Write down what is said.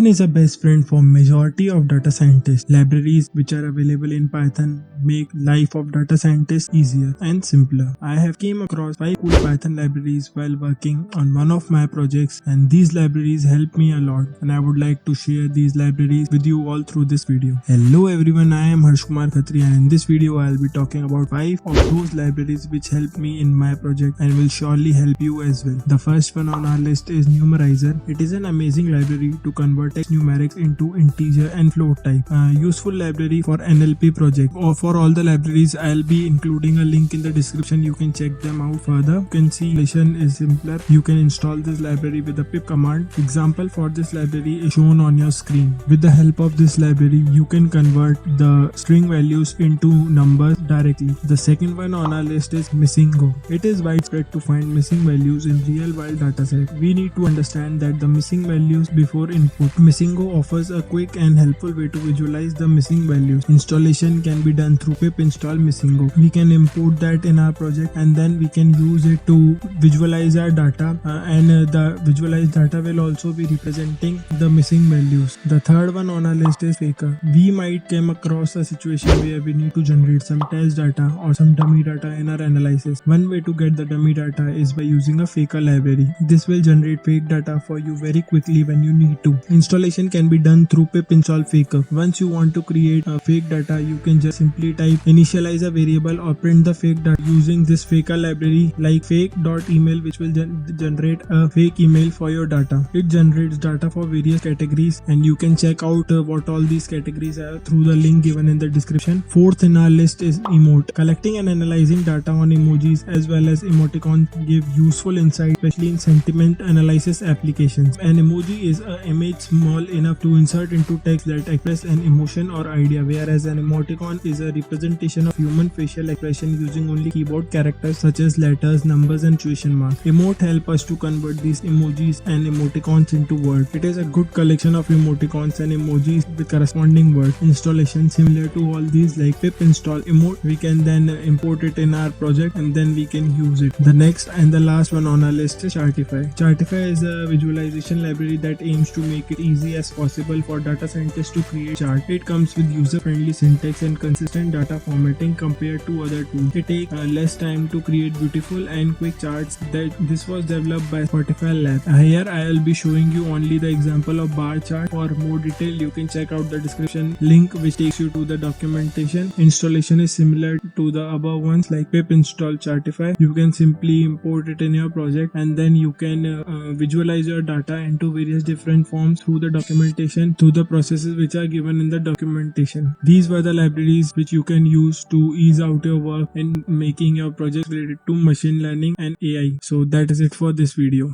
Python is a best friend for majority of data scientists. Libraries which are available in Python make life of data scientists easier and simpler. I have came across 5 cool Python libraries while working on one of my projects, and these libraries help me a lot, and I would like to share these libraries with you all through this video. Hello everyone, I am Harsh Kumar Khatri, and in this video I will be talking about 5 of those libraries which help me in my project and will surely help you as well. The first one on our list is numerizer. It is an amazing library to convert text numerics into integer and float type. Useful library for NLP project. Or for all the libraries, I'll be including a link in the description. You can check them out further. You can see installation is simpler. You can install this library with the pip command. Example for this library is shown on your screen. With the help of this library, you can convert the string values into numbers directly. The second one on our list is Missingo. It is widespread to find missing values in real-world dataset. We need to understand that the missing values before input. Missingo offers a quick and helpful way to visualize the missing values. Installation can be done through pip install Missingo. We can import that in our project and then we can use it to visualize our data, and the visualized data will also be representing the missing values. The third one on our list is Faker. We might come across a situation where we need to generate some test data or some dummy data in our analysis. One way to get the dummy data is by using a Faker library. This will generate fake data for you very quickly when you need to. Installation can be done through pip install Faker. Once you want to create a fake data, you can just simply type initialize a variable or print the fake data using this Faker library like fake.email, which will generate a fake email for your data. It generates data for various categories, and you can check out what all these categories are through the link given in the description. Fourth in our list is Emote. Collecting and analyzing data on emojis as well as emoticons give useful insight, especially in sentiment analysis applications. An emoji is an image small enough to insert into text that express an emotion or idea, whereas an emoticon is a representation of human facial expression using only keyboard characters such as letters, numbers, and question marks. Emote help us to convert these emojis and emoticons into words. It is a good collection of emoticons and emojis with corresponding words. Installation similar to all these like pip install Emote. We can then import it in our project and then we can use it. The next and the last one on our list is Chartify. Chartify is a visualization library that aims to make it easy as possible for data scientists to create charts. It comes with user-friendly syntax and consistent data formatting compared to other tools. It takes less time to create beautiful and quick charts. This was developed by Chartify Lab. Here I will be showing you only the example of bar chart. For more detail, you can check out the description link which takes you to the documentation. Installation is similar to the above ones like pip install Chartify. You can simply import it in your project and then you can visualize your data into various different forms through the documentation, through the processes which are given in the documentation. These were the libraries which you can use to ease out your work in making your project related to machine learning and AI. So that is it for this video.